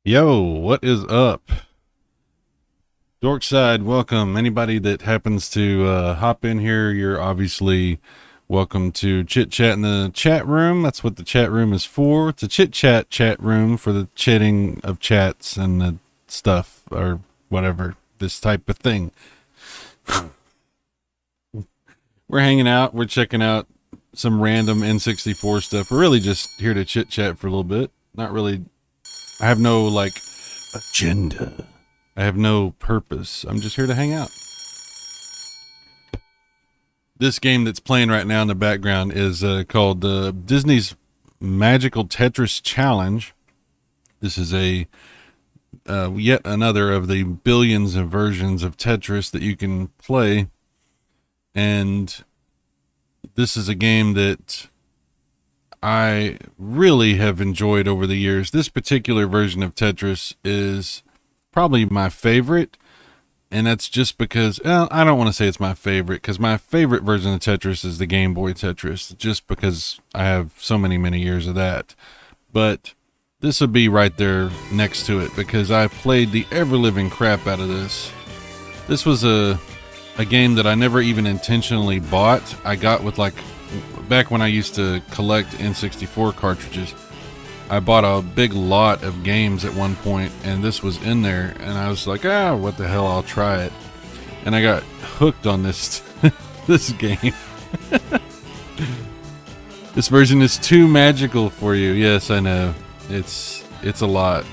Yo, what is up? Dorkside, welcome. Anybody that happens to hop in here, you're obviously welcome to chit chat in the chat room. That's what the chat room is for. It's a chit chat room for the chatting of chats and the stuff or whatever, this type of thing. We're hanging out. We're checking out some random N64 stuff. We're really just here to chit chat for a little bit. Not really. I have no like agenda. I have no purpose. I'm just here to hang out. This game that's playing right now in the background is called Disney's Magical Tetris Challenge. This is a yet another of the billions of versions of Tetris that you can play. And this is a game that I really have enjoyed over the years. This particular version of Tetris is probably my favorite, and that's just because, I don't want to say it's my favorite, because my favorite version of Tetris is the Game Boy Tetris, just because I have so many years of that. But this will be right there next to it, because I played the ever-living crap out of this. This was a game that I never even intentionally bought. I got with like, back when I used to collect N64 cartridges, I bought a big lot of games at one point, and this was in there, and I was like, what the hell, I'll try it. And I got hooked on this this game. This version is too magical for you. Yes, I know. It's a lot.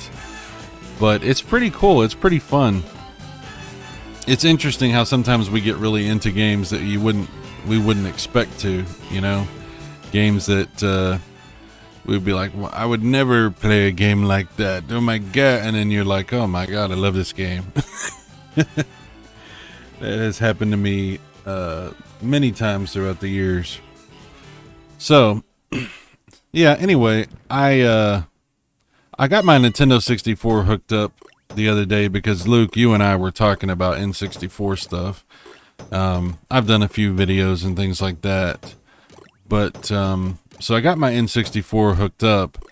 But it's pretty cool. It's pretty fun. It's interesting how sometimes we get really into games that we wouldn't expect to, you know, games that we'd be like, well, I would never play a game like that. Oh my God. And then you're like, oh my God, I love this game. That has happened to me many times throughout the years. So yeah, anyway, I got my Nintendo 64 hooked up the other day because Luke, you and I were talking about N64 stuff. I've done a few videos and things like that, but so I got my N64 hooked up,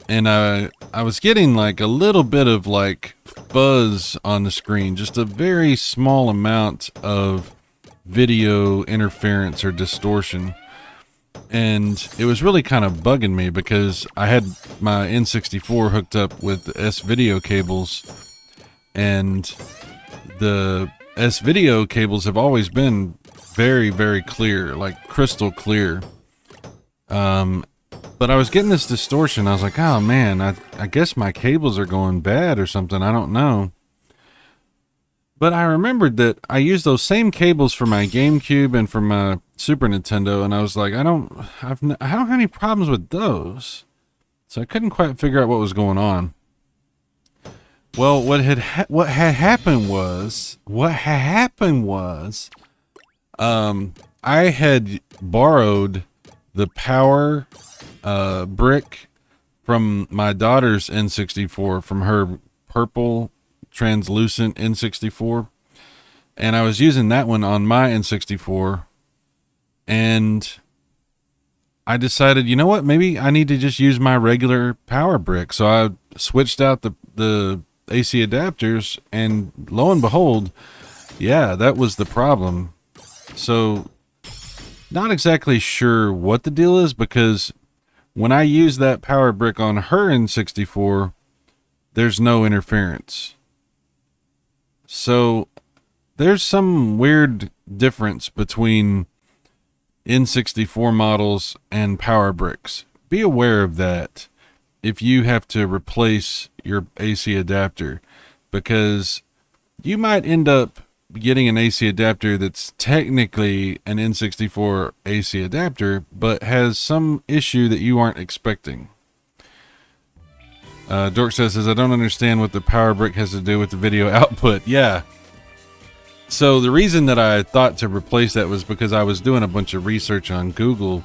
and I was getting like a little bit of like fuzz on the screen, just a very small amount of video interference or distortion, and it was really kind of bugging me because I had my N64 hooked up with the S-video cables, and the S-video cables have always been very clear, like crystal clear. But I was getting this distortion. I was like, oh man, I guess my cables are going bad or something. I don't know. But I remembered that I used those same cables for my GameCube and for my Super Nintendo, and I was like, I don't have any problems with those. So I couldn't quite figure out what was going on. Well, what had happened was, I had borrowed the power brick from my daughter's N64, from her purple translucent N64, and I was using that one on my N64, and I decided, you know what, maybe I need to just use my regular power brick. So I switched out the AC adapters, and lo and behold, yeah, that was the problem. So not exactly sure what the deal is, because when I use that power brick on her N64, there's no interference. So there's some weird difference between N64 models and power bricks. Be aware of that if you have to replace your AC adapter, because you might end up getting an AC adapter that's technically an N64 AC adapter, but has some issue that you aren't expecting. Dork says, I don't understand what the power brick has to do with the video output. Yeah. So the reason that I thought to replace that was because I was doing a bunch of research on Google,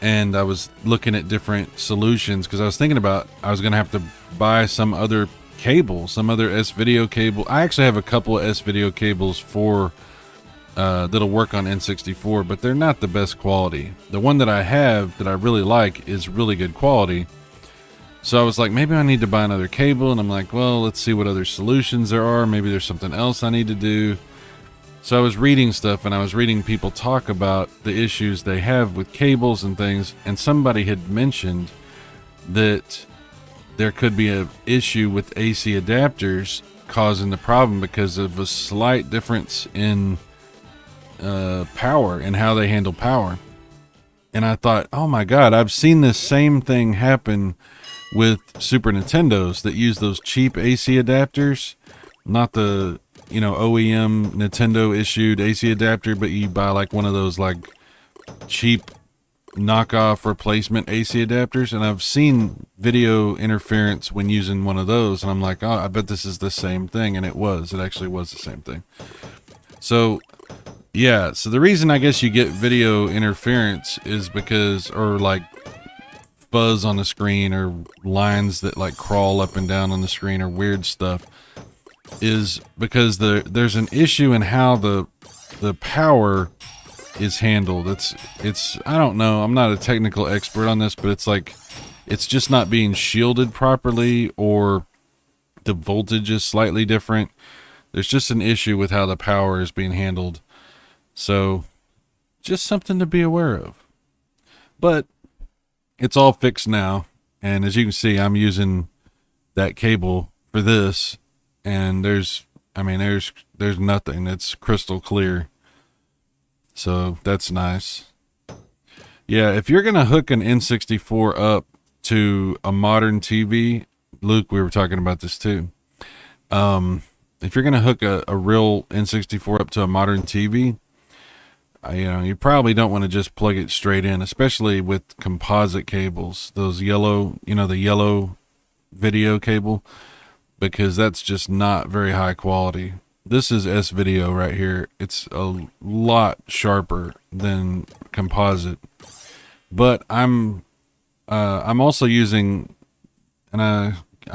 and I was looking at different solutions, because I was thinking about I was going to have to buy some other cable, some other S-video cable. I actually have a couple of S-video cables for that'll work on N64, but they're not the best quality. The one that I have that I really like is really good quality. So I was like, maybe I need to buy another cable, and I'm like, well, let's see what other solutions there are. Maybe there's something else I need to do. So I was reading stuff, and I was reading people talk about the issues they have with cables and things, and somebody had mentioned that there could be an issue with AC adapters causing the problem because of a slight difference in power and how they handle power. And I thought, oh my God, I've seen this same thing happen with Super Nintendos that use those cheap AC adapters, not the, OEM Nintendo issued AC adapter, but you buy like one of those like cheap knockoff replacement AC adapters, and I've seen video interference when using one of those, and I'm like, oh, I bet this is the same thing. And it actually was the same thing. So yeah, so the reason I guess you get video interference is because, or like fuzz on the screen, or lines that like crawl up and down on the screen, or weird stuff, is because there's an issue in how the power is handled. It's I don't know, I'm not a technical expert on this, but it's like it's just not being shielded properly, or the voltage is slightly different. There's just an issue with how the power is being handled. So just something to be aware of. But it's all fixed now, and as you can see, I'm using that cable for this, and there's nothing. It's crystal clear. So that's nice. Yeah, if you're going to hook an N64 up to a modern TV, Luke, we were talking about this too. If you're going to hook a real N64 up to a modern TV, you probably don't want to just plug it straight in, especially with composite cables, those yellow, the yellow video cable, because that's just not very high quality. This is S-video right here. It's a lot sharper than composite, but I'm also using, and I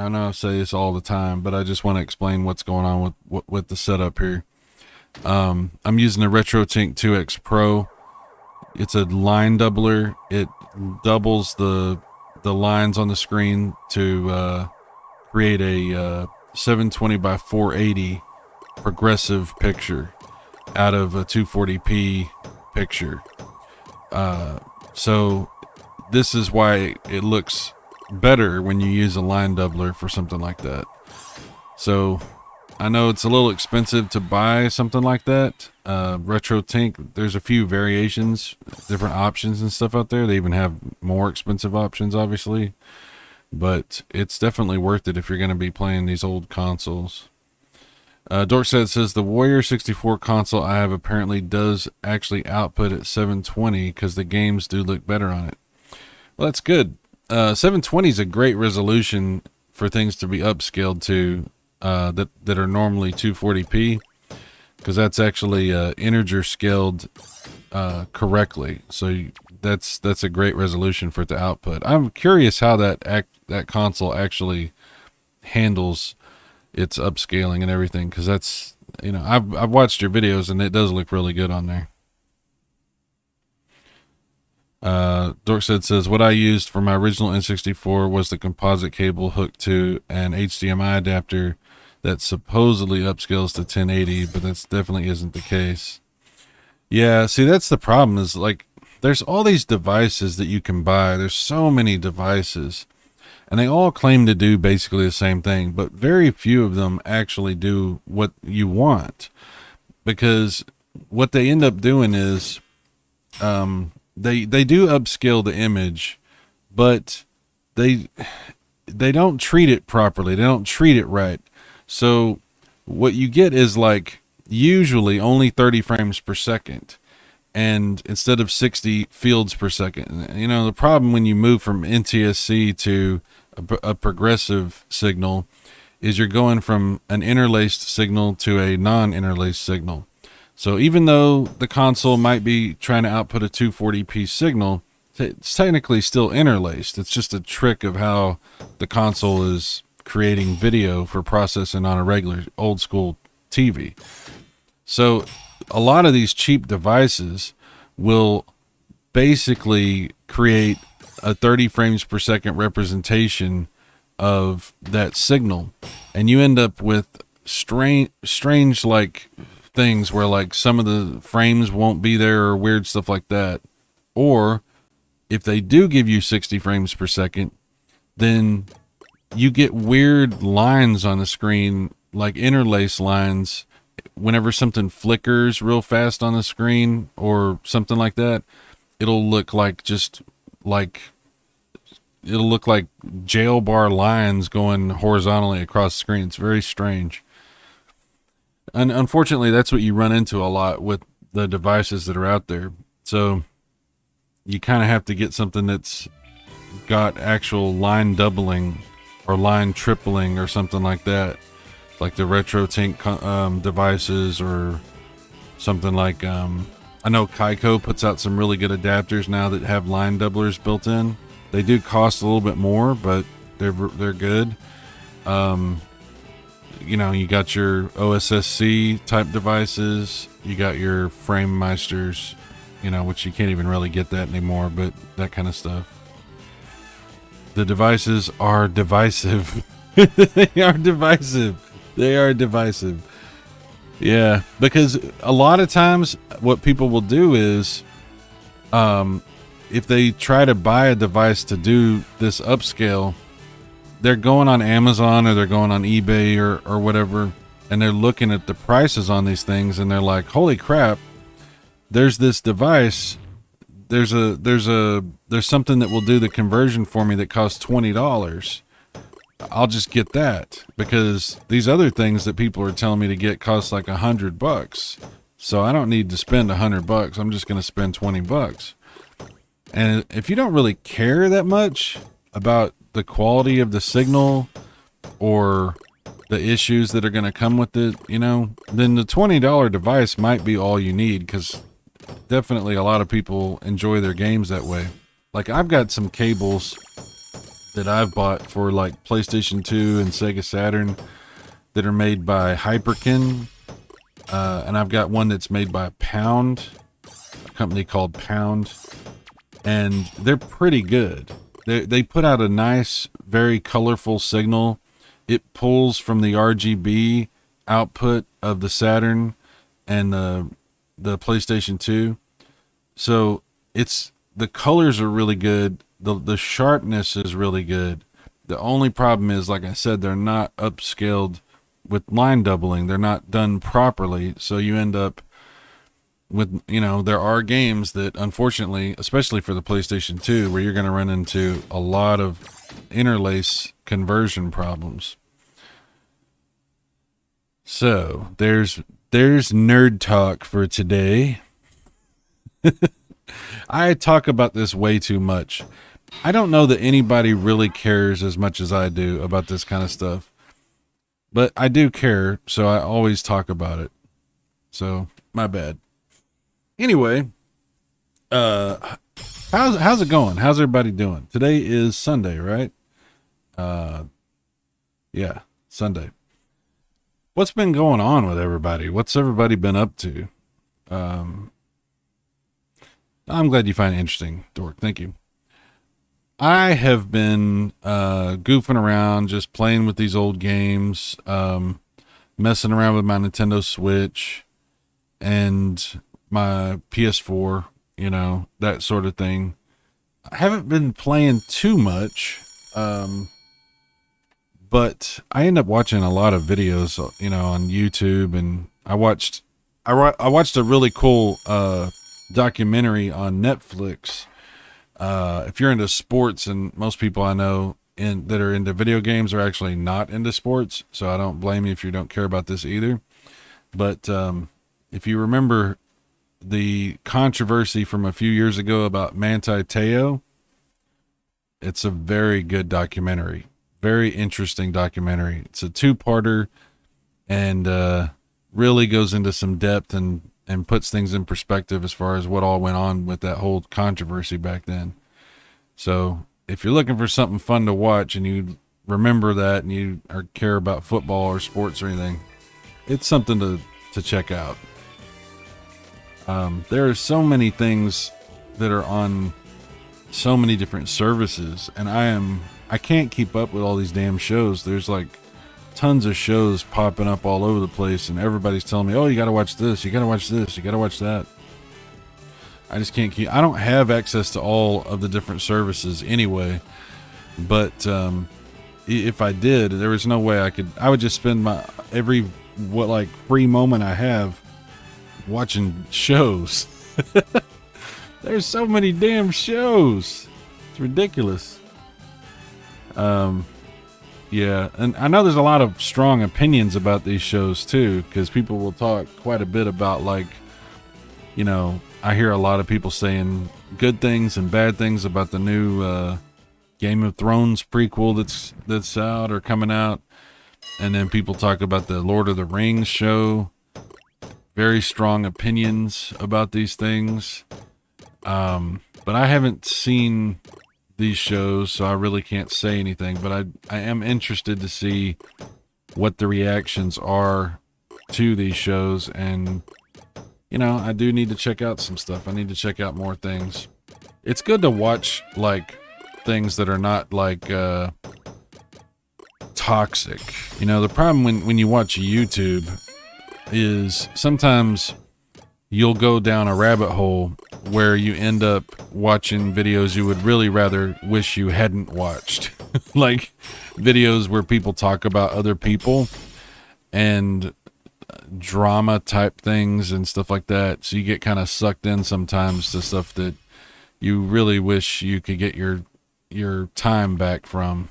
know I say this all the time, but I just want to explain what's going on with the setup here. I'm using the RetroTink 2X Pro. It's a line doubler. It doubles the lines on the screen to create a 720 by 480 progressive picture out of a 240p picture. So this is why it looks better when you use a line doubler for something like that. So I know it's a little expensive to buy something like that. RetroTink, there's a few variations, different options and stuff out there. They even have more expensive options, obviously, but it's definitely worth it if you're going to be playing these old consoles. Dorkset says the Warrior 64 console I have apparently does actually output at 720 because the games do look better on it. Well, that's good. 720 is a great resolution for things to be upscaled to that are normally 240p, because that's actually integer scaled correctly. So that's a great resolution for it to output. I'm curious how that console actually handles its upscaling and everything, because that's, I've watched your videos and it does look really good on there. Dorkstead says, what I used for my original N64 was the composite cable hooked to an HDMI adapter that supposedly upscales to 1080, but that definitely isn't the case. Yeah, see, that's the problem, is like, there's all these devices that you can buy. There's so many devices, and they all claim to do basically the same thing, but very few of them actually do what you want, because what they end up doing is, they do upscale the image, but they don't treat it properly. They don't treat it right. So what you get is like usually only 30 frames per second, and instead of 60 fields per second. The problem when you move from NTSC to a progressive signal is you're going from an interlaced signal to a non-interlaced signal. So even though the console might be trying to output a 240p signal, it's technically still interlaced. It's just a trick of how the console is creating video for processing on a regular old school TV. So a lot of these cheap devices will basically create a 30 frames per second representation of that signal, and you end up with strange like things where like some of the frames won't be there or weird stuff like that. Or if they do give you 60 frames per second, then you get weird lines on the screen, like interlace lines. Whenever something flickers real fast on the screen or something like that, it'll look like jail bar lines going horizontally across the screen. It's very strange. And unfortunately, that's what you run into a lot with the devices that are out there. So you kind of have to get something that's got actual line doubling or line tripling or something like that, like the RetroTink devices, or something like I know Kaiko puts out some really good adapters now that have line doublers built in. They do cost a little bit more, but they're good. You got your OSSC type devices, you got your Frame Meisters, which you can't even really get that anymore, but that kind of stuff. The devices are divisive. They are divisive. They are divisive. Yeah, because a lot of times what people will do is, if they try to buy a device to do this upscale, they're going on Amazon or they're going on eBay or whatever, and they're looking at the prices on these things, and they're like, holy crap, there's this device, there's something that will do the conversion for me that costs $20. I'll just get that, because these other things that people are telling me to get cost like $100. So I don't need to spend $100. I'm just going to spend $20. And if you don't really care that much about the quality of the signal or the issues that are going to come with it, then the $20 device might be all you need, because definitely a lot of people enjoy their games that way. Like, I've got some cables that I've bought for like PlayStation 2 and Sega Saturn that are made by Hyperkin, and I've got one that's made by Pound, a company called Pound, and they're pretty good. They put out a nice, very colorful signal. It pulls from the RGB output of the Saturn and the PlayStation 2. So the colors are really good. The sharpness is really good. The only problem is, like I said, they're not upscaled with line doubling. They're not done properly. So you end up with, there are games that, unfortunately, especially for the PlayStation 2, where you're going to run into a lot of interlace conversion problems. So there's nerd talk for today. I talk about this way too much. I don't know that anybody really cares as much as I do about this kind of stuff, but I do care, so I always talk about it. So my bad. Anyway, How's it going? How's everybody doing? Today is Sunday, right? Uh, yeah, Sunday. What's been going on with everybody? What's everybody been up to? Um, I'm glad you find it interesting, Dork. Thank you. I have been goofing around, just playing with these old games, messing around with my Nintendo Switch and my PS4, that sort of thing. I haven't been playing too much, but I end up watching a lot of videos, on YouTube, and I watched a really cool documentary on Netflix. If you're into sports, and most people I know that are into video games are actually not into sports, so I don't blame you if you don't care about this either. But if you remember the controversy from a few years ago about Manti Te'o, it's a very good documentary, very interesting documentary. It's a two-parter, and really goes into some depth and puts things in perspective as far as what all went on with that whole controversy back then. So if you're looking for something fun to watch and you remember that and you care about football or sports or anything, it's something to check out. There are so many things that are on so many different services, and I can't keep up with all these damn shows. There's like tons of shows popping up all over the place, and everybody's telling me, oh, you got to watch this, you got to watch this, you got to watch that. I just can't I don't have access to all of the different services anyway, but if I did, there was no way I would just spend my every free moment I have watching shows. There's so many damn shows. It's ridiculous. Yeah, and I know there's a lot of strong opinions about these shows too, because people will talk quite a bit about, I hear a lot of people saying good things and bad things about the new Game of Thrones prequel that's out or coming out, and then people talk about the Lord of the Rings show. Very strong opinions about these things, but I haven't seen these shows, so I really can't say anything, but I am interested to see what the reactions are to these shows, and I do need to check out some stuff. I need to check out more things. It's good to watch things that are not toxic. The problem when you watch YouTube is sometimes you'll go down a rabbit hole where you end up watching videos you would really rather wish you hadn't watched. Like videos where people talk about other people and drama type things and stuff like that. So you get kind of sucked in sometimes to stuff that you really wish you could get your time back from.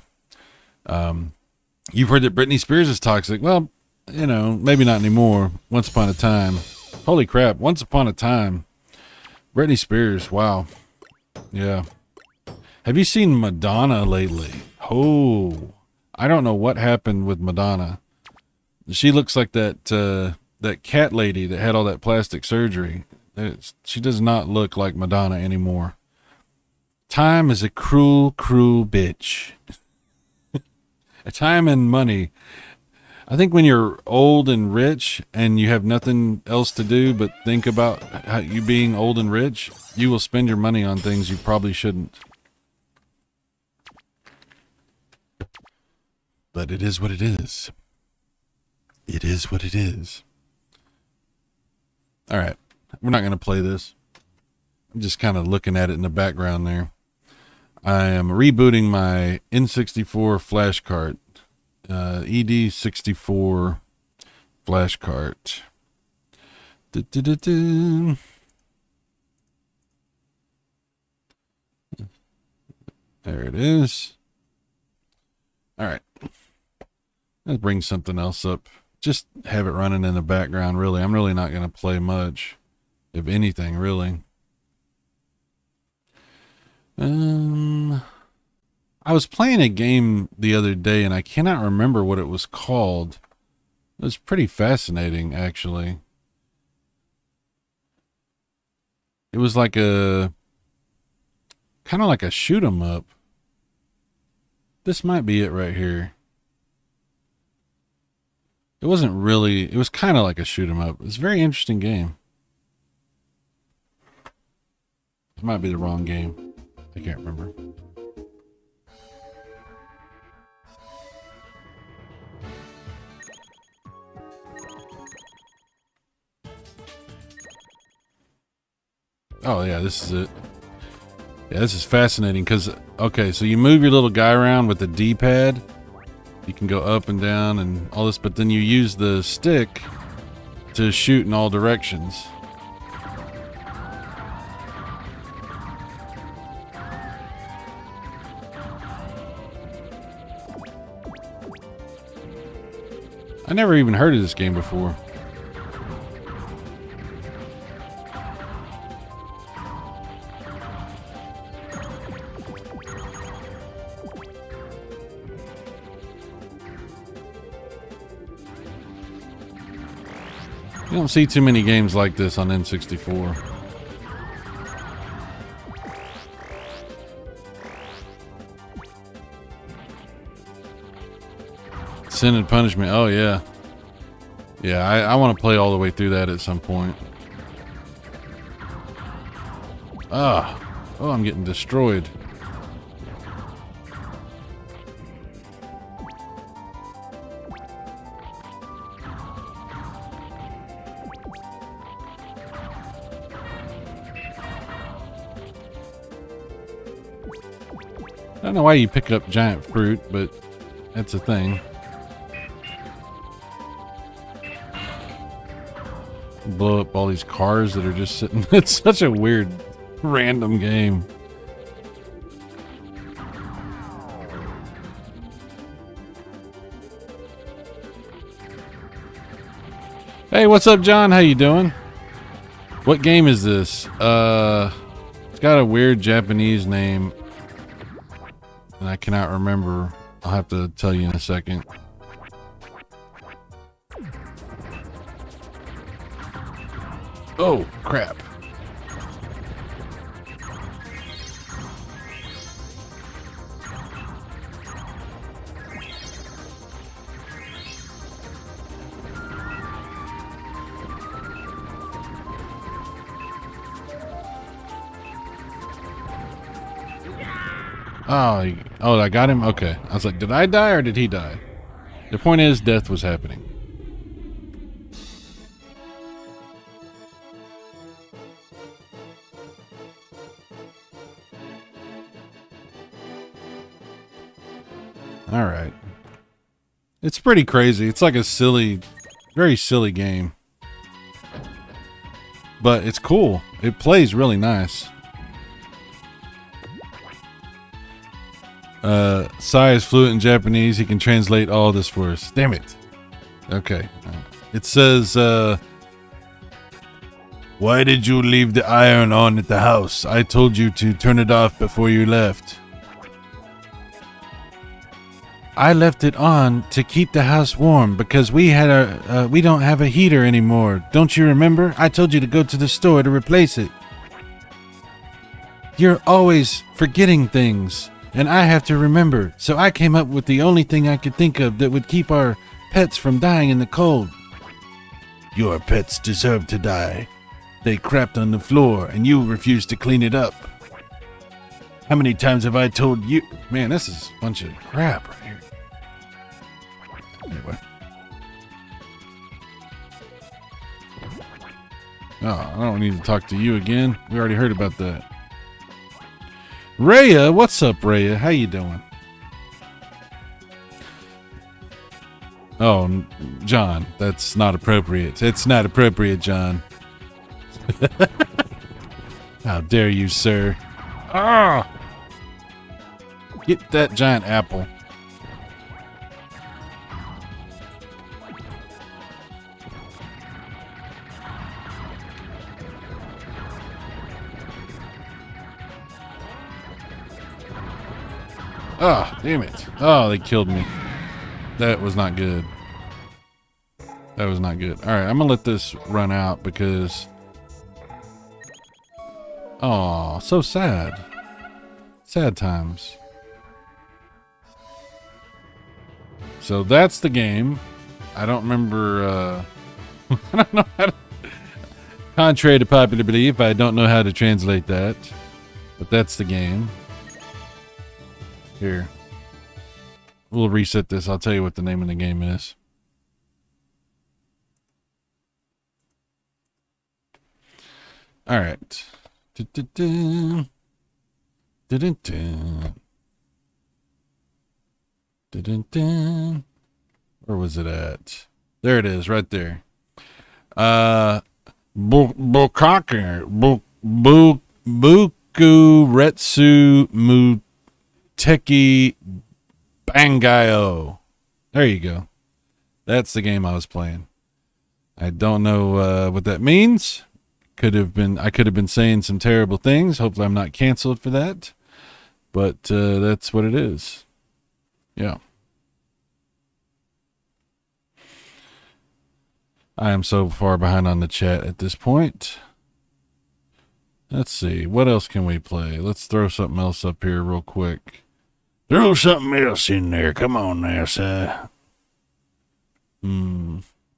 You've heard that Britney Spears is toxic. Well, maybe not anymore. Once upon a time. Holy crap. Once upon a time. Britney Spears. Wow. Yeah. Have you seen Madonna lately? Oh, I don't know what happened with Madonna. She looks like that cat lady that had all that plastic surgery. She does not look like Madonna anymore. Time is a cruel, cruel bitch. Time and money. I think when you're old and rich and you have nothing else to do but think about how you being old and rich, you will spend your money on things you probably shouldn't. But it is what it is. It is what it is. All right. We're not going to play this. I'm just kind of looking at it in the background there. I am rebooting my N64 flash cart. ED64 flash cart. Du-du-du-du. There it is. All right. Let's bring something else up. Just have it running in the background, really. I'm really not going to play much, if anything, really. I was playing a game the other day, and I cannot remember what it was called. It was pretty fascinating, actually. It was like Kind of like a shoot 'em up. This might be it right here. It wasn't really, it was kind of like a shoot 'em up. It's a very interesting game. It might be the wrong game. I can't remember. Oh yeah, this is it. Yeah, this is fascinating because, okay, so you move your little guy around with the D-pad. You can go up and down and all this, but then you use the stick to shoot in all directions. I never even heard of this game before. You don't see too many games like this on N64. Sin and Punishment. Oh, yeah. Yeah, I want to play all the way through that at some point. Ah. Oh, I'm getting destroyed. I don't know why you pick up giant fruit, but that's a thing. Blow up all these cars that are just sitting. It's such a weird, random game. Hey, what's up, John? How you doing? What game is this? It's got a weird Japanese name, and I cannot remember. I'll have to tell you in a second. Oh, crap. Oh, I got him? Okay. I was like, did I die or did he die? The point is, death was happening. All right. It's pretty crazy. It's like a silly, very silly game. But it's cool. It plays really nice. Sai is fluent in Japanese. He can translate all this for us. Damn it. Okay. It says, why did you leave the iron on at the house? I told you to turn it off before you left. I left it on to keep the house warm because we don't have a heater anymore. Don't you remember? I told you to go to the store to replace it. You're always forgetting things, and I have to remember. So I came up with the only thing I could think of that would keep our pets from dying in the cold. Your pets deserve to die. They crapped on the floor, and you refused to clean it up. How many times have I told you? Man, this is a bunch of crap right here. Anyway. Oh, I don't need to talk to you again. We already heard about that. Raya, what's up, Raya? How you doing? Oh, John, that's not appropriate. It's not appropriate, John. How dare you, sir? Ah! Get that giant apple. Oh, damn it. Oh, they killed me. That was not good. That was not good. Alright, I'm gonna let this run out because... Oh, so sad. Sad times. So that's the game. I don't remember, I don't know how to, contrary to popular belief, I don't know how to translate that. But that's the game. Here. We'll reset this. I'll tell you what the name of the game is. All right. Dun-dun-dun. Dun-dun-dun. Dun-dun-dun. Where was it at? There it is, right there. Bukake. Buku Retsu Muteki Bangayo. There you go. That's the game I was playing. I don't know what that means. I could have been saying some terrible things. Hopefully I'm not canceled for that. But that's what it is. Yeah. I am so far behind on the chat at this point. Let's see. What else can we play? Let's throw something else up here real quick. Throw something else in there. Come on now, sir.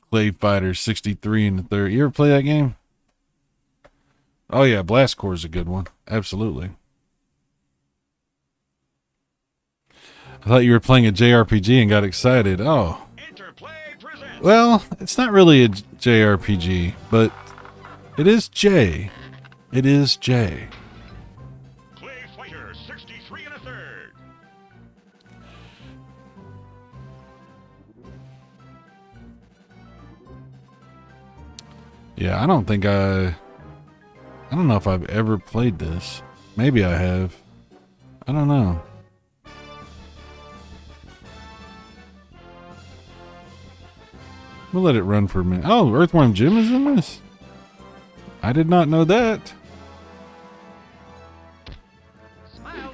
Clay Fighter 63 in the third. You ever play that game? Oh, yeah. Blast Core is a good one. Absolutely. I thought you were playing a JRPG and got excited. Oh. Well, it's not really a JRPG, but it is J. It is J. Clay Fighter 63 and a third. Yeah, I don't know if I've ever played this. Maybe I have. I don't know. We'll let it run for a minute. Oh, Earthworm Jim is in this? I did not know that. Smile.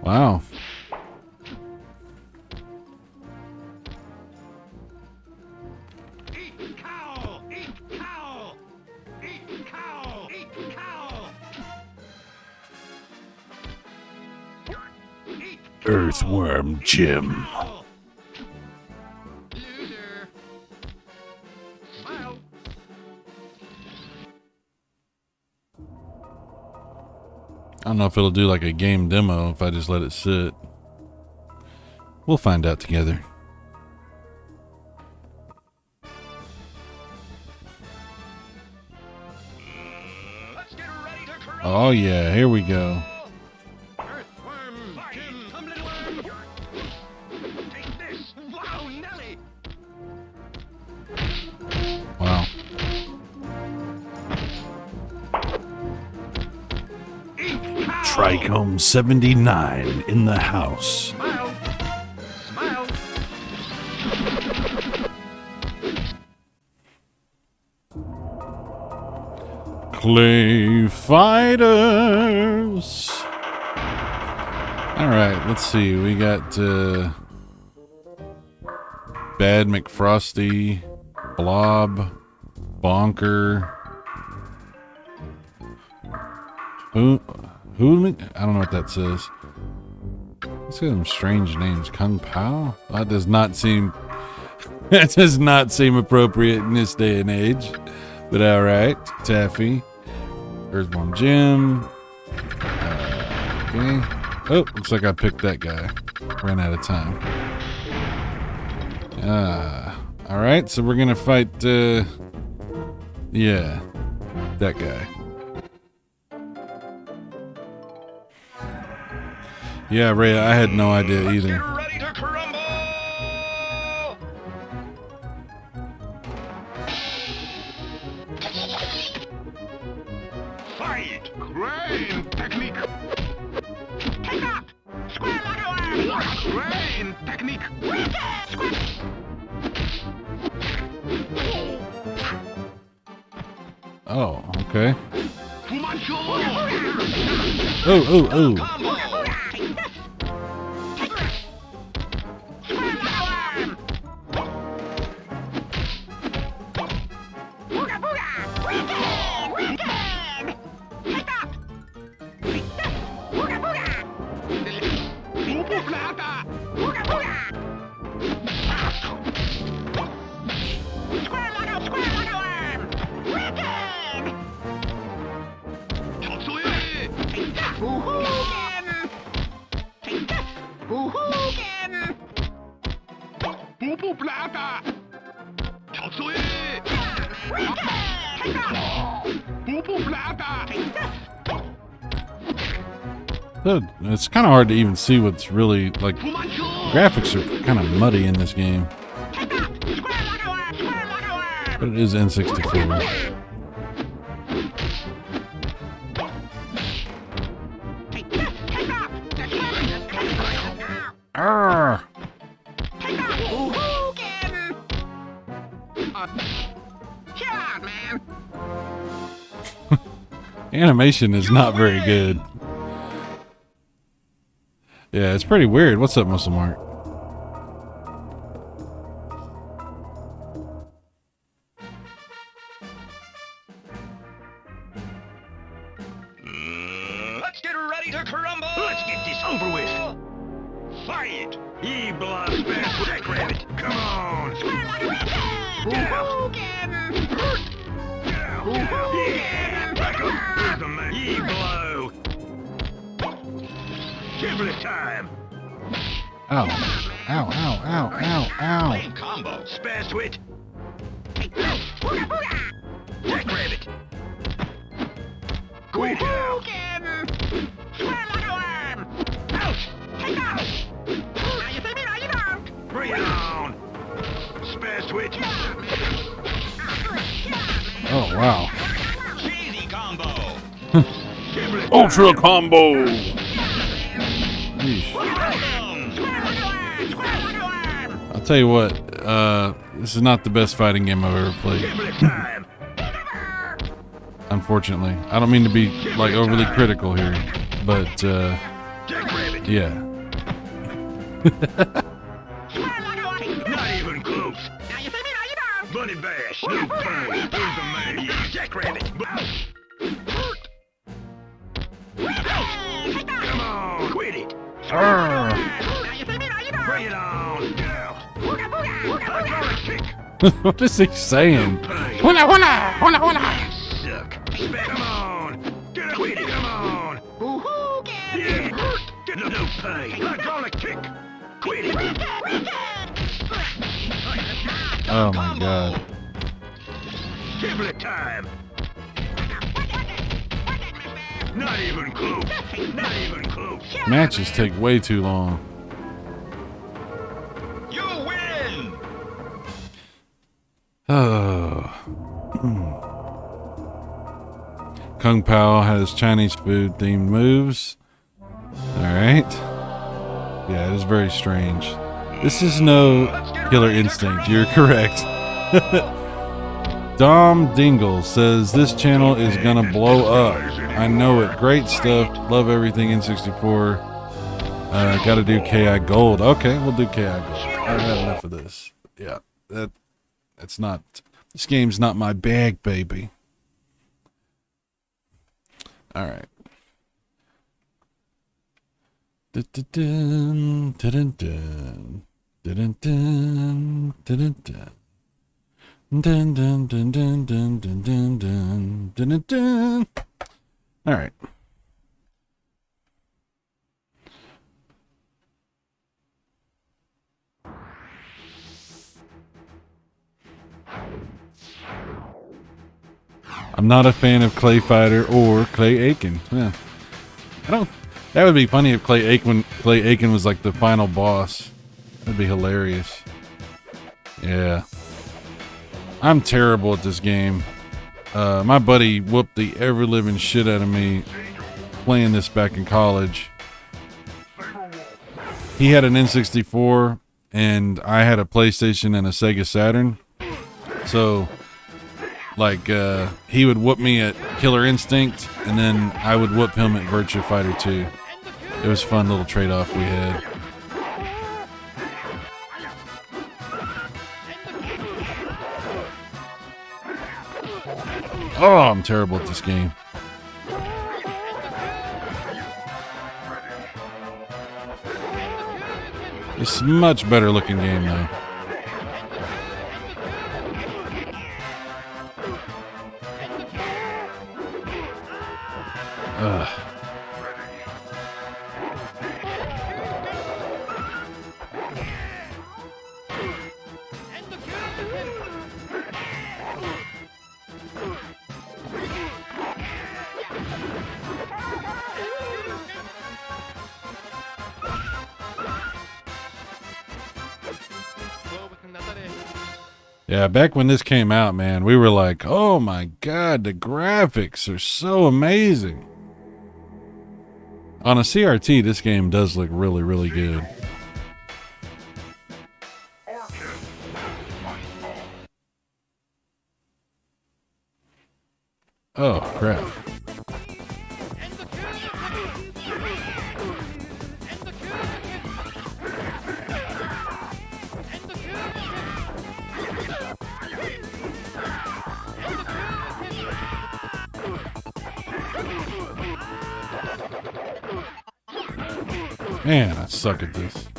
Wow. Eat cow. Eat cow. Eat cow. Eat cow. Eat Earthworm Jim. cow. Loser. Smile. I don't know if it'll do like a game demo if I just let it sit. We'll find out together. Let's get ready to crumble. Oh yeah, here we go. Earthworm Jim. Come, little worm. Take this. Wow, Nelly. Wow. Eat cow. Trichome 79 in the house. Smile. Smile. Clay Fighters. All right, let's see. We got Bad McFrosty, Blob, Bonker. Who? I don't know what that says. Let's get some strange names. Kung Pao? That does not seem. That does not seem appropriate in this day and age. But all right, Taffy, Earthworm Jim. Okay. Oh, looks like I picked that guy. Ran out of time. All right, so we're gonna fight. Yeah, that guy. Yeah, Ray, I had no idea Let's either. get ready to crumble. Fight. Crane technique. Take up. Square leg away. Crane technique. Oh, okay. Fumanchu. Oh. Combo. It's kind of hard to even see what's really like. Graphics are kind of muddy in this game, but it is N64. Arrgh. Animation is not very good. Yeah, it's pretty weird. What's up, Muscle Mark? Let's get ready to crumble. Let's get this over with. Fight! Ye blood fast Jack Rabbit. Come on. Get out. Get out. Yeah. Back up. Here's the man. Ye blow. Giblet time. Ow. Ow, ow, ow, ow, ow. Lame combo. Spare switch. Jack Rabbit. Quit now. Ouch. Bring it on. Spare switch. Oh, wow. Cheesy combo. Ultra combo. Yeesh. I'll tell you what, this is not the best fighting game I've ever played. Unfortunately. I don't mean to be like overly critical here, but yeah. Not even close. Bunny Bash, no pain. Here's the man. Jack Rabbit. Come on, quit it. Bring it on. Now. Hydraulic kick. What is he saying? Huna, huna, huna, huna. Suck. Come on. Get it. Quit it. Come on. Yeah. Get no pain. Hydraulic kick. Quit it. Oh my god. Giblet time. Not even close. Not even close. Matches take way too long. You win. Oh. Kung Pao has Chinese food themed moves. Alright. Yeah, it is very strange. This is no Killer Instinct. You're correct. Dom Dingle says this channel is gonna blow up. I know it. Great stuff. Love everything N64. Gotta do KI Gold. Okay, we'll do KI Gold. I've had enough of this. Yeah, that's not. This game's not my bag, baby. All right. Dun, dun, dun, dun, dun, dun, dun. Dun, dun, dun, dun, dun, dun, dun, dun, dun, dun. All right. I'm not a fan of Clay Fighter or Clay Aiken. Yeah. I don't. That would be funny if Clay Aiken was like the final boss. That'd be hilarious. Yeah. I'm terrible at this game. My buddy whooped the ever-living shit out of me playing this back in college. He had an N64, and I had a PlayStation and a Sega Saturn. So, like, he would whoop me at Killer Instinct, and then I would whoop him at Virtua Fighter 2. It was a fun little trade-off we had. Oh, I'm terrible at this game. It's a much better looking game though. Ugh. Yeah, back when this came out, man, we were like, oh my god, the graphics are so amazing. On a CRT, this game does look really, really good. Oh, crap. Man, I suck at this.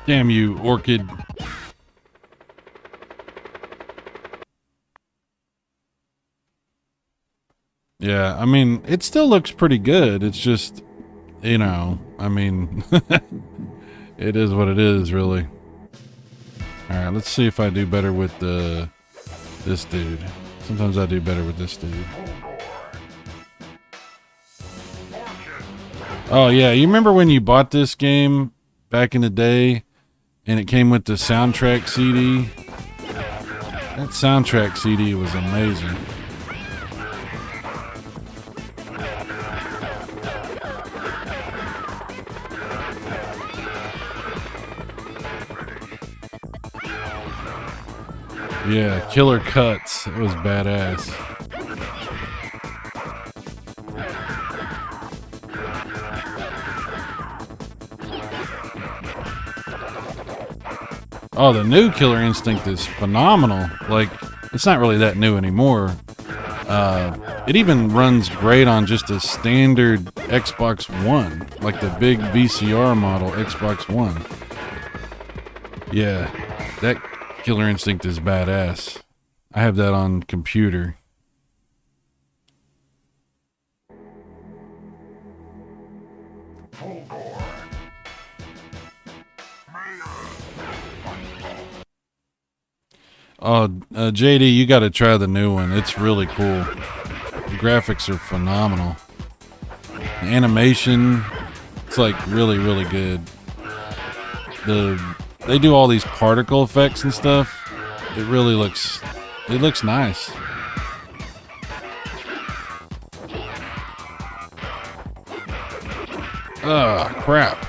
Damn you, Orchid. Yeah, I mean, it still looks pretty good. It's just, you know, I mean, it is what it is, really. All right, let's see if I do better with this dude. Sometimes I do better with this dude. Oh, yeah, you remember when you bought this game back in the day and it came with the soundtrack CD? That soundtrack CD was amazing. Yeah, Killer Cuts. It was badass. Oh, the new Killer Instinct is phenomenal. Like, it's not really that new anymore. It even runs great on just a standard Xbox One, like the big VCR model Xbox One. Yeah, that Killer Instinct is badass. I have that on computer. Oh, JD, you got to try the new one. It's really cool. The graphics are phenomenal. The animation, it's like really, really good. They do all these particle effects and stuff. It really looks nice. Ugh, crap.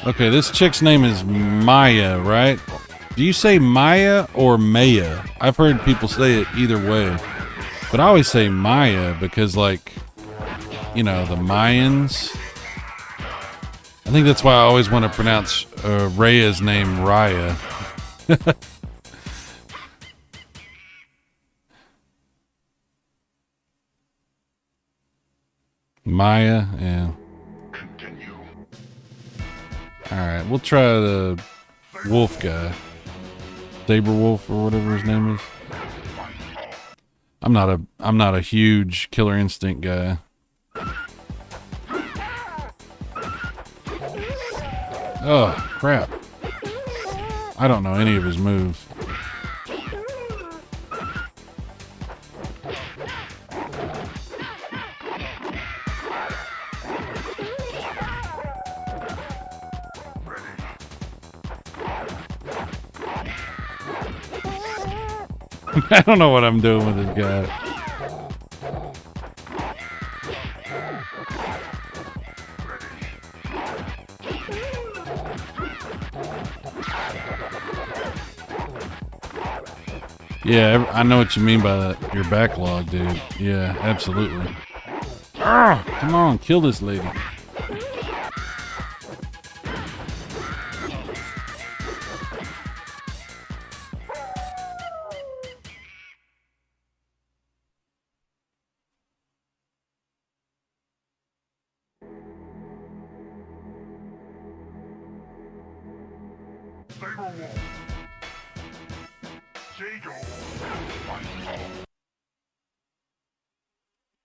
Okay, this chick's name is Maya, right? Do you say Maya or Maya? I've heard people say it either way. But I always say Maya because, like, you know, the Mayans. I think that's why I always want to pronounce Raya's name Raya. Maya, yeah. Alright, we'll try the wolf guy. Saber Wolf or whatever his name is. I'm not a huge Killer Instinct guy. Oh, crap. I don't know any of his moves. I don't know what I'm doing with this guy. Yeah, I know what you mean by that. Your backlog, dude. Yeah, absolutely. Ah, come on, kill this lady.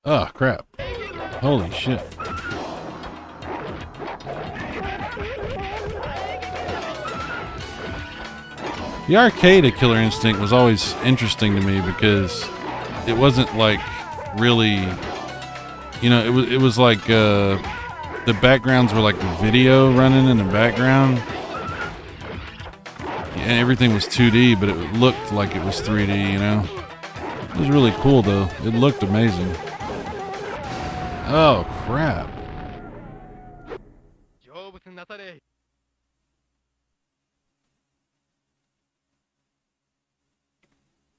Oh, crap. Holy shit. The arcade at Killer Instinct was always interesting to me because it wasn't like really, you know, it was like the backgrounds were like video running in the background. And everything was 2D, but it looked like it was 3D, you know? It was really cool, though. It looked amazing. Oh, crap.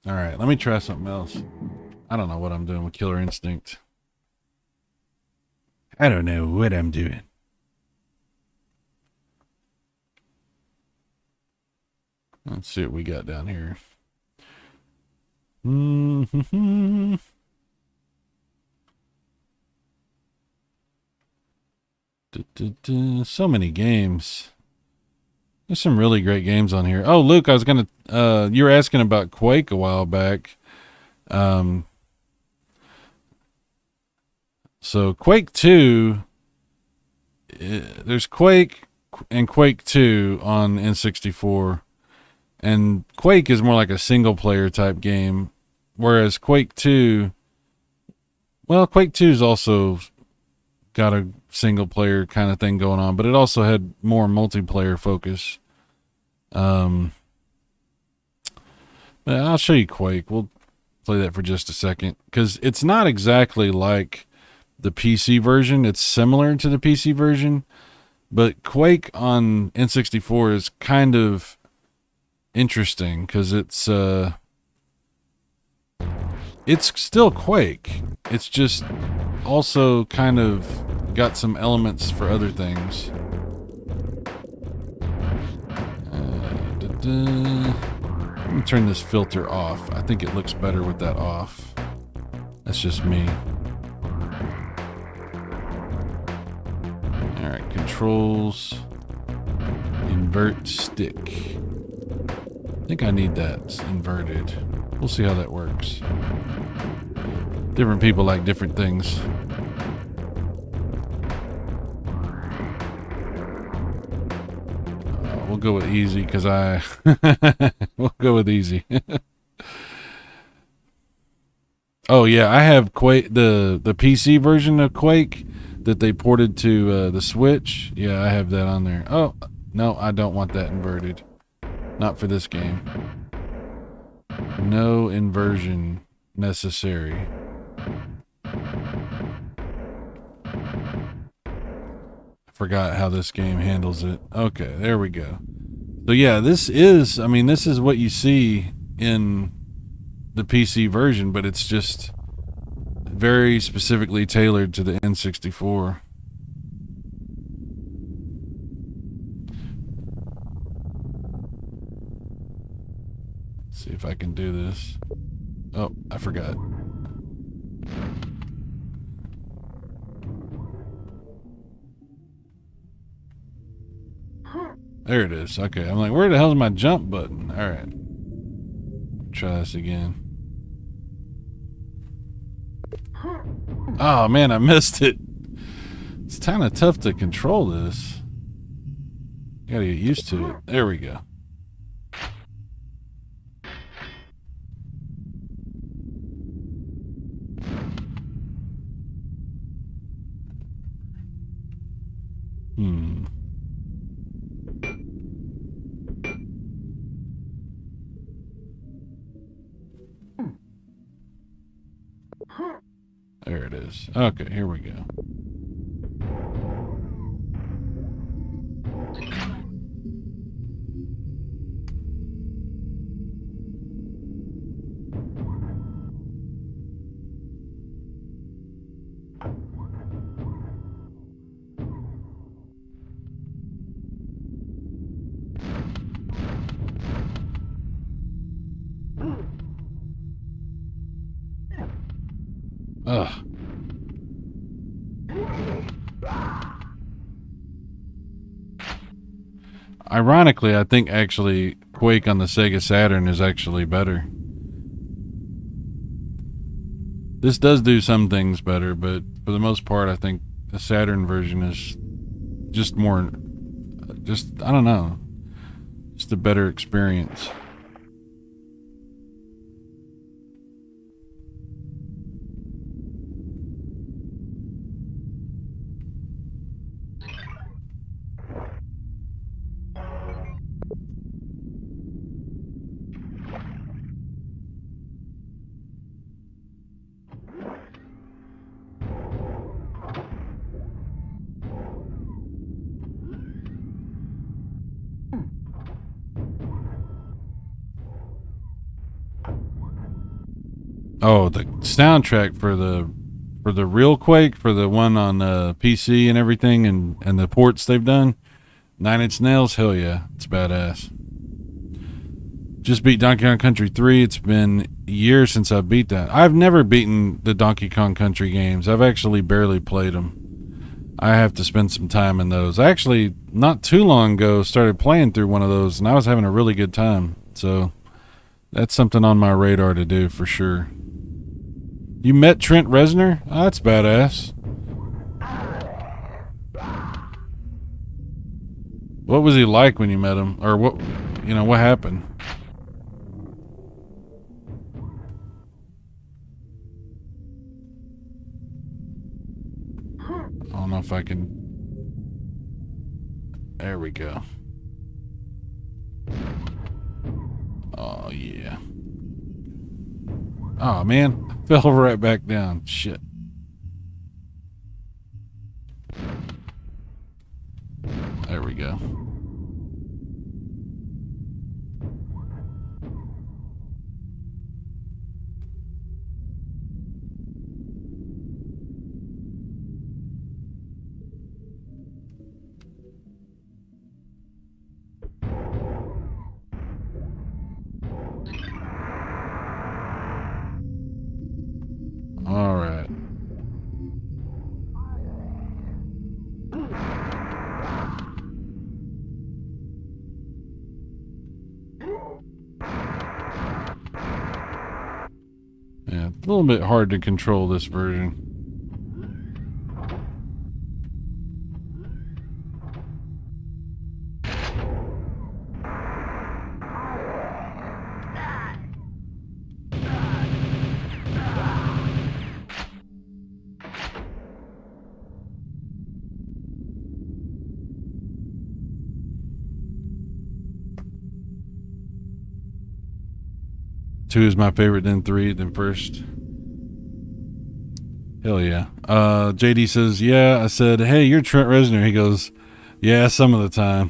Alright, let me try something else. I don't know what I'm doing with Killer Instinct. I don't know what I'm doing. Let's see what we got down here. So many games. There's some really great games on here. Oh, Luke, I was gonna. You were asking about Quake a while back. So Quake 2. There's Quake and Quake 2 on N64. And Quake is more like a single player type game, whereas Quake 2, well, Quake 2's also got a single player kind of thing going on, but it also had more multiplayer focus. But I'll show you Quake. We'll play that for just a second because it's not exactly like the PC version. It's similar to the PC version, but Quake on N64 is kind of interesting because it's still Quake. It's just also kind of got some elements for other things. Let me turn this filter off. I think it looks better with that off. That's just me. Alright, controls. Invert stick. I think I need that inverted. We'll see how that works. Different people like different things. We'll go with easy because we'll go with easy. Oh yeah, I have Quake, the PC version of Quake that they ported to the Switch. Yeah, I have that on there. Oh no, I don't want that inverted. Not for this game. No inversion necessary. I forgot how this game handles it. Okay, there we go. So yeah, this is what you see in the PC version, but it's just very specifically tailored to the N64. See if I can do this. Oh, I forgot. There it is. Okay, I'm like, where the hell's my jump button? All right. Try this again. Oh man, I missed it. It's kind of tough to control this. You gotta get used to it. There we go. There it is. Okay, here we go. Ugh. Ironically, I think actually Quake on the Sega Saturn is actually better. This does do some things better, but for the most part, I think the Saturn version is just more, I don't know, just a better experience. Oh, the soundtrack for the real Quake, for the one on PC and everything, and the ports they've done, 9 Inch Nails, hell yeah, it's badass. Just beat Donkey Kong Country 3. It's been years since I beat that. I've never beaten the Donkey Kong Country games. I've actually barely played them. I have to spend some time in those. I actually, not too long ago, started playing through one of those, and I was having a really good time. So that's something on my radar to do for sure. You met Trent Reznor? Oh, that's badass. What was he like when you met him? Or what happened? I don't know if I can... There we go. Oh, yeah. Oh, man. I fell right back down. Shit. There we go. All right. Yeah, a little bit hard to control this version. Two is my favorite, then three, then first. Hell yeah. JD says, yeah. I said, hey, you're Trent Reznor. He goes, yeah, some of the time.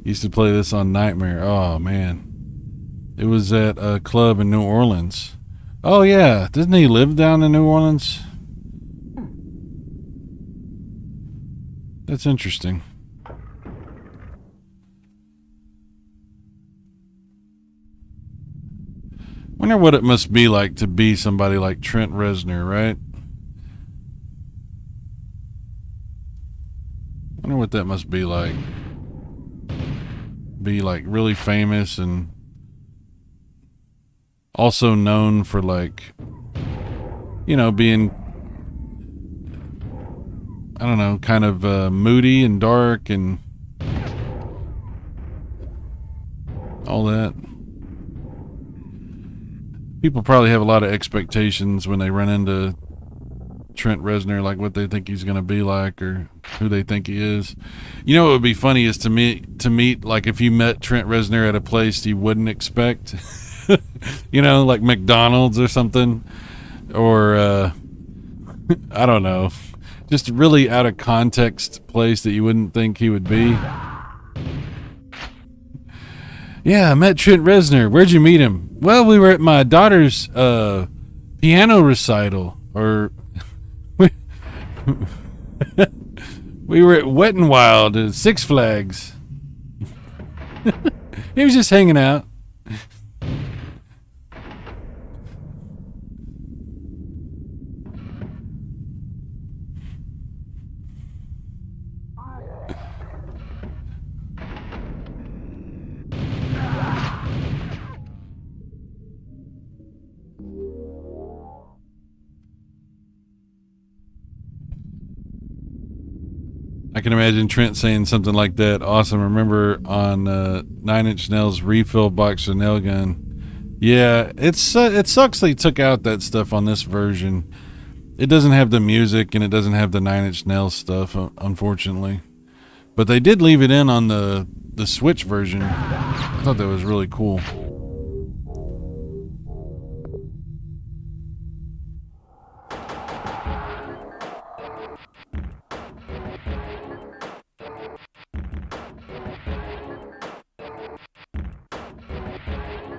Used to play this on Nightmare. Oh, man. It was at a club in New Orleans. Oh, yeah. Doesn't he live down in New Orleans? That's interesting. Wonder what it must be like to be somebody like Trent Reznor, right? Wonder what that must be like. Be like really famous and also known for like, being, I don't know, kind of moody and dark and all that. People probably have a lot of expectations when they run into Trent Reznor, like what they think he's going to be like or who they think he is. You know what would be funny is to meet like if you met Trent Reznor at a place you wouldn't expect, like McDonald's or something, or I don't know, just really out of context place that you wouldn't think he would be. Yeah, I met Trent Reznor. Where'd you meet him? Well, we were at my daughter's piano recital, or We were at Wet n Wild at Six Flags. He was just hanging out. I can imagine Trent saying something like that. Awesome. Remember on 9 Inch Nails refill box of nail gun. Yeah, it sucks they took out that stuff on this version. It doesn't have the music and it doesn't have the 9 Inch Nails stuff, unfortunately. But they did leave it in on the Switch version. I thought that was really cool.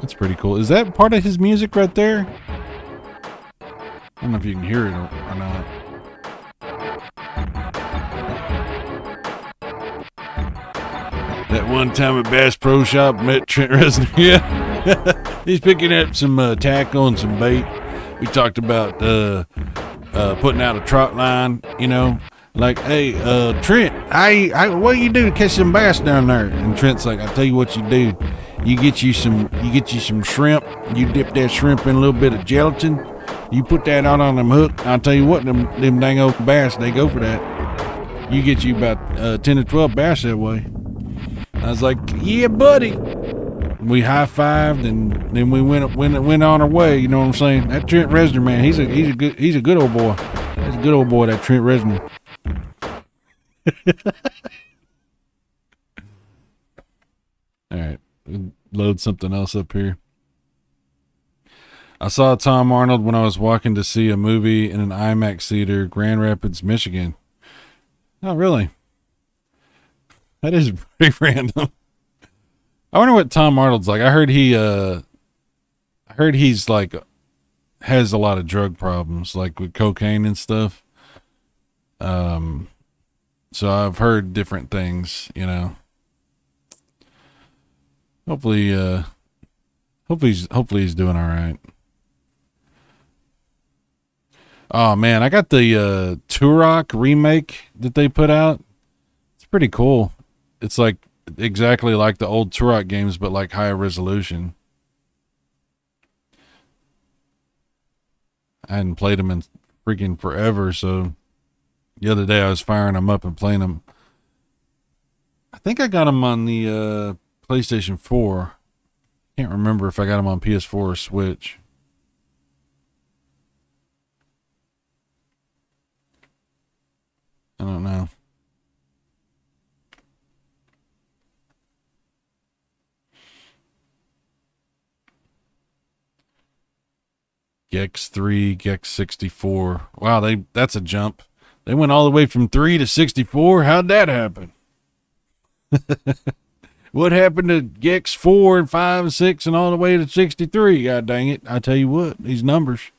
That's pretty cool. Is that part of his music right there? I don't know if you can hear it or not. That one time at Bass Pro Shop, met Trent Reznor. Yeah. He's picking up some tackle and some bait. We talked about putting out a trot line, you know. Like, hey, Trent, what do you do to catch some bass down there? And Trent's like, I'll tell you what you do. You get you some shrimp. You dip that shrimp in a little bit of gelatin. You put that out on them hook. I'll tell you what, them dang old bass, they go for that. You get you about 10 to 12 bass that way. I was like, yeah, buddy. We high-fived and then we went on our way. You know what I'm saying? That Trent Reznor, man, he's a good old boy. He's a good old boy, that Trent Reznor. All right, load something else up here. I saw Tom Arnold when I was walking to see a movie in an IMAX theater, Grand Rapids, Michigan. Oh, really? That is pretty random. I wonder what Tom Arnold's like. I heard he's like has a lot of drug problems, like with cocaine and stuff. So I've heard different things, you know. Hopefully he's doing all right. Oh man, I got the Turok remake that they put out. It's pretty cool. It's like exactly like the old Turok games, but like higher resolution. I hadn't played them in freaking forever, so the other day I was firing them up and playing them. I think I got them on the PlayStation 4. Can't remember if I got them on PS4 or Switch. I don't know. Gex 3, Gex 64. Wow, that's a jump. They went all the way from 3 to 64. How'd that happen? What happened to Gex 4 and 5 and 6 and all the way to 63? God dang it. I tell you what, these numbers.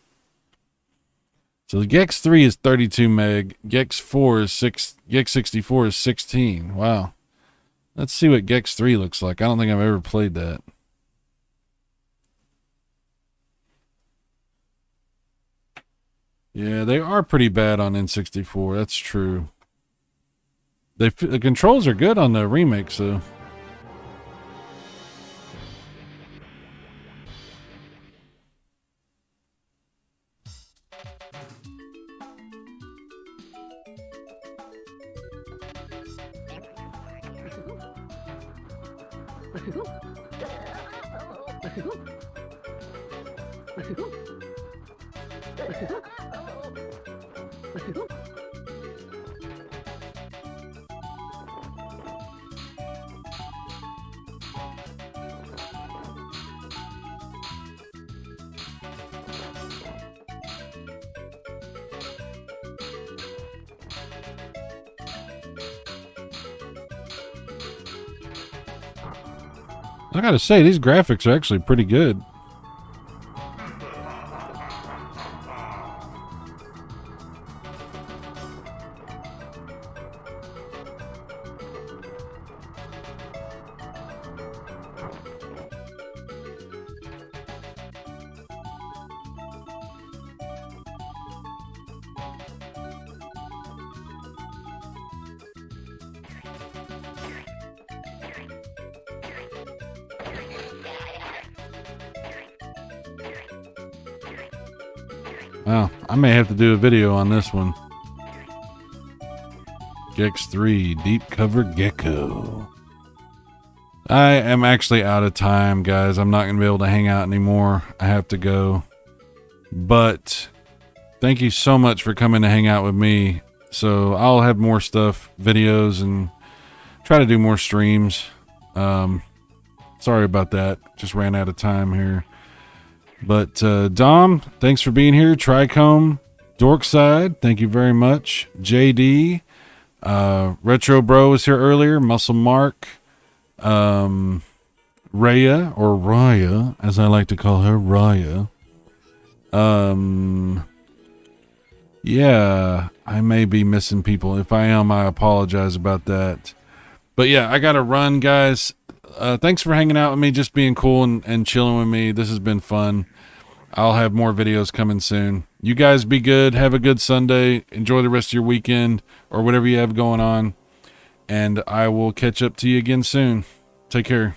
So the Gex 3 is 32 meg. Gex 4 is 6. Gex 64 is 16. Wow. Let's see what Gex 3 looks like. I don't think I've ever played that. Yeah, they are pretty bad on N64. That's true. The controls are good on the remakes, though. I gotta say, these graphics are actually pretty good. Well, I may have to do a video on this one. Gex 3 Deep Cover Gecko. I am actually out of time, guys. I'm not going to be able to hang out anymore. I have to go. But thank you so much for coming to hang out with me. So I'll have more stuff, videos, and try to do more streams. Sorry about that. Just ran out of time here. But Dom, thanks for being here. Trichome, Dorkside, thank you very much. JD, Retro Bro was here earlier. Muscle Mark, Raya, or Raya, as I like to call her, Raya. Yeah, I may be missing people. If I am, I apologize about that. But yeah, I gotta run, guys. Thanks for hanging out with me, just being cool and chilling with me. This has been fun. I'll have more videos coming soon. You guys be good. Have a good Sunday. Enjoy the rest of your weekend or whatever you have going on. And I will catch up to you again soon. Take care.